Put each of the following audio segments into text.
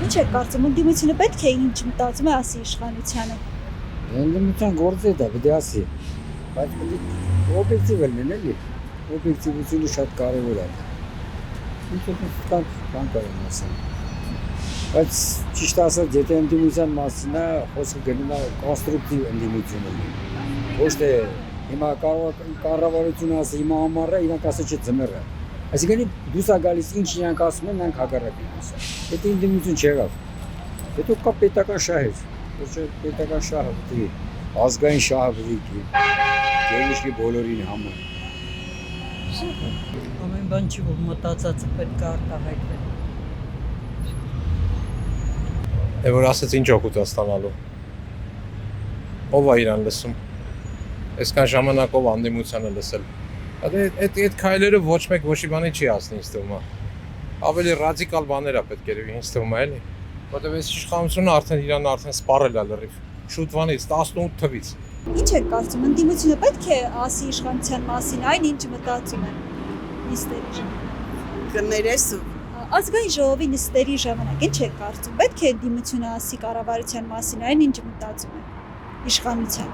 Ինչ է կարծում, ընդդիմությունը պետք է ինչ մտածում է ասի իշխանությանը։ Ընդդիմության գործը դա պետք է ասի, բայց պետք է օբյեկտիվ լինել, էլի։ Օբյեկտիվությունը շատ կարևոր է։ Ինչ կան կարող ասեմ։ Բայց ճիշտ ասած, եթե ընդդիմության մասին է, խոսքը գնում է կոնստրուկտիվ ընդդիմությունը։ Ոչ թե հիմա կառավարությունը ասի, հիմա ամառը իրանք ասի չէ ձմեռը։ Այսինքն դուրս է գալիս ինչ իրանք ասում են, նրանք հակառակն են ասում։ Եթե ընդդիմություն չեղավ, հետո կա պետական շահեր, ոչ պետական շահը պետք է ազգային շահը պետք է գերիշխի բոլորին համար։ Ամեն բան չի, որ մտածածը պետք է արտահայտվել։ Որ ասեց ինչ օգուտ է ստանալու։ Ով է իրան լսում։ Այսքան ժամանակով անդիմությանը լսել։ Այդ քայլերը ոչ մեկ ոչի բանի չի ասնի ինձ թվում է։ Ավելի ռադիկալ բաներ է պետք է ինձ թվում է, էլի։ Որտեւ այս իշխանությունը արդեն սպառել է լրիվ։ Շուտվանից 18 թվից։ Ինչ է կարծում, ընդդիմությունը պետք է ասի իշխանության մասին այն ինչ մտածում են նիստերի ժամանակ։ Կներես Ազգային ժողովի նիստերի ժամանակ ինչ է կարծում, պետք է ընդդիմությունը ասի կառավարության մասին այն ինչ մտածում է իշխանության։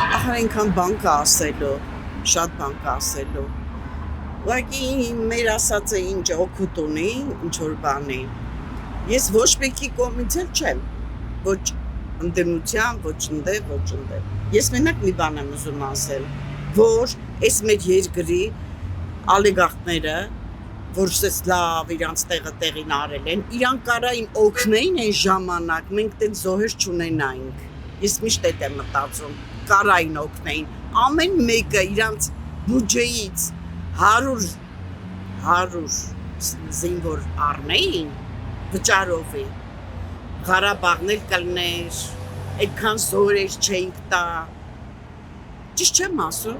Ահա այնքան բան կա ասելու, շատ բան կա ասելու։ Ուղղակի մեր ասածը ինչ օգուտ ունի, ինչ որ բանի։ Ես ոչ մեկի կողմից էլ չեմ, ոչ ընդդիմության, ոչ ընդդեմ։ Ես մենակ մի բան եմ ուզում ասել, որ այս մեր երկրի ալիգարխները, որ սես լավ իրանց տեղը տեղին արել են, իրանք կարային օգնեին այն ժամանակ, մենք տեն զոհեր չունենայինք։ Ես միշտ այդ եմ մտածում, կարային օգնեին, ամեն մեկը իրանց բյուջեից 100 զինվոր առնեին վճարովի, Ղարաբաղն էլ կլներ, այդքան զորեր չէինք տա, ճիշտ չեմ ասում,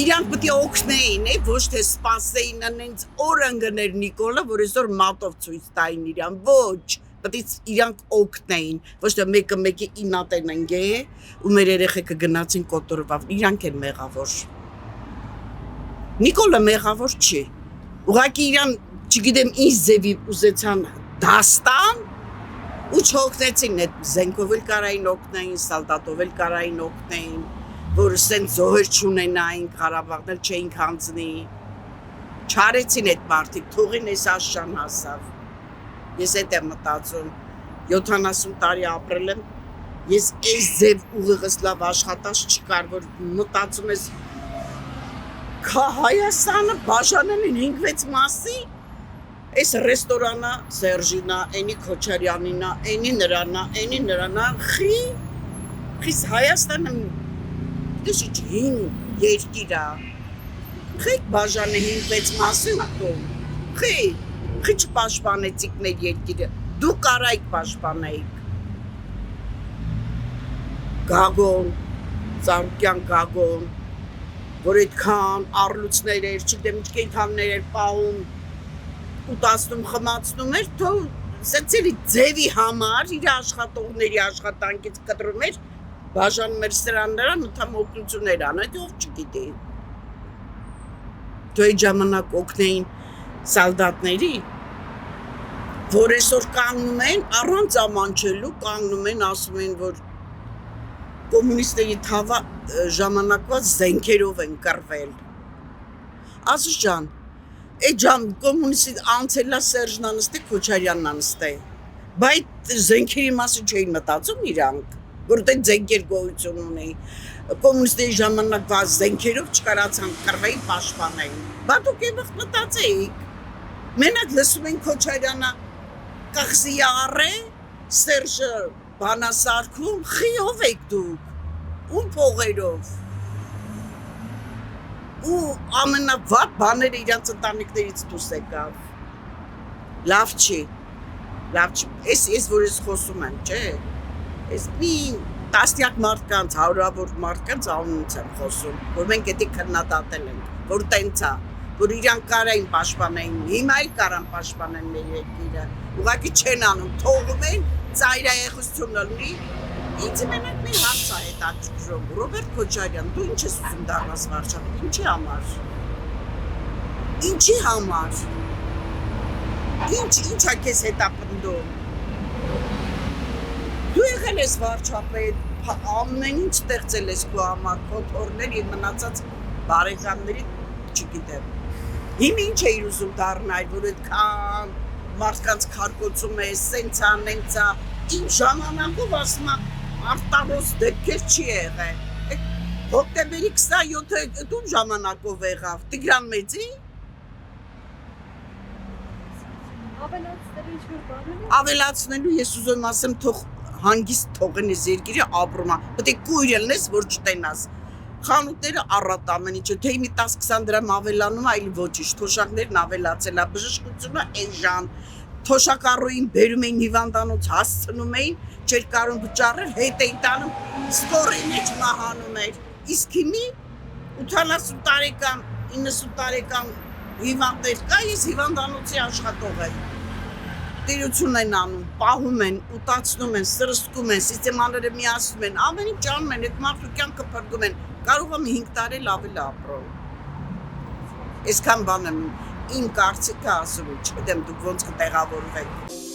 իրանք պետք է օգնեին, ոչ թե սպասեին անենց օր ընկներ Նիկոլը, որ այսօր մատով ցույց տային իրան, ոչ, պետք է իրանք օգնեին, ոչ թե մեկը մեկի ինատեն ընկե, ու մեր երեխեքը գնացին կոտորվավ, իրանք են մեղավոր։ Նիկոլը մեղավոր չի, ուղղակի իրան, չգիտեմ ինչ ձևի ուզեցան դաստան, ու չօգնեցին, այդ զենքով էլ կարային օգնեին, սալդատով էլ կարային օգնեին, որ սենց զոհեր չունենային, Ղարաբաղն էլ չէինք հանձնի, չարեցին այդ մարդիկ, թողին այս աշան հասավ, ես այդ եմ մտածում, 70 տարի ապրել եմ, ես այս ձև ուղիղս լավ աշխատած չկար, որ մտածում ես, Հայաստանը բաժանել են 5-6 մասի, Այս ռեստորանա Սերժինա, այնի Քոչարյանինա, այնի նրանա, խիս Հայաստանը դեշի հին երկիր է, խիք բաժանը 5-6 մասի ուտում, խի չպաշպանեցիք մեր երկիրը, դու կարայիք պաշպանեիք, Գագոն, Ծառուկյան Գագոն, որ այդքան առլուցներ էր, չգիտեմ ինչ կենդաններ էր պահում, ուտացնում, խմացնում էր, թող սեցելի ձևի համար իր աշխատողների աշխատանքից կտրում էր, բաժանում էր սրաններան, ըթամ օգնություններ անետ, ով չգիտի։ Թող այդ ժամանակ օգնեին սալդատների, որ այսօր կանգնում են, առանց ամանչելու կանգնում են, ասում են, որ կոմունիստների ժամանակված զենքերով են կռվել։ Ասուս ջան, Այդ կոմունիստի անցելա Սերժն անստե, Քոչարյանն անստե, բայց զենքերի մասին չէին մտածում իրանք, որ այդ զենքեր գոյություն ունի, կոմունիստների ժամանակվա զենքերով չկարացան կռվեին, պաշտպանեին, բա դուք այն վաղ մտածեիք, մենակ լսում են Քոչարյանը կղզի առե, Սերժը բանասարքում, խիով եք դուք, ում փողերով, ու ամենավատ բաները իրանց ընտանիքներից դուրս եկավ, լավ չի, ես որ ես խոսում եմ, չէ, ես մի տասնյակ մարդկանց, հարյուրավոր մարդկանց անունից եմ խոսում, որ մենք էդի քննադատել ենք, որ տենց է, որ իրանք կարային պաշտպանեին, հիմա էլ կարան պաշտպանեն մեր երկիրը, ուղղակի չեն անում, թողում են, ծայրահեղություն լինի, ինձ մենակ մի հարց է հետաքրքրում, Ռոբերտ Քոչարյան, դու ինչ ես ուզում դառնաս վարչապետ, ինչի համար։ Ինչի համար։ Ինչա քեզ հետապնդում։ Դու եղել ես վարչապետ, ամեն ինչ ստեղծել ես քո համար, քո թորներ եւ մնացած բարեկամների, չգիտեմ։ Հիմա ինչ էիր ուզում դառնալ, որ այդքան մարդկանց քարկոծում ես, սենցա, նենցա, ինչ ժամանակով ասում եմ, արտարոց դեպքեր չի եղել։ Հոկտեմբերի 27-ը դու ժամանակով եղավ, Տիգրան Մեծի։ Ավելացնելու ես ուզում ասեմ թող հանգիստ թողեն ես երկիրը ապրում է, պետք է կույր ելնես, որ չտենաս։ Խանութները առատ ամեն ինչը, թե մի 10-20 դրամ ավելանում, այլ ոչինչ, թոշակներն ավելացել է, բժշկությունը էժան, թոշակառուին բերում էին հիվանդանոց հասցնում էին, չէր կարող վճարել, հետ էին տանում, ստորի մեջ մահանում էր։ Իսկ հիմի 80 տարեկան, 90 տարեկան հիվանդներ կա, ես հիվանդանոցի աշխատող եմ։ Տիրություն են անում, պահում են, ուտացնում են, սրսկում են, սիստեմաները միացնում են, ամեն ինչ անում են, այդ մարդու կյանքը փրկում են, կարող եմ 5 տարի լավ ապրել։ Այսքան բան եմ իմ կարծիքը ասում, չգիտեմ դուք ոնց կտեղավորվեք։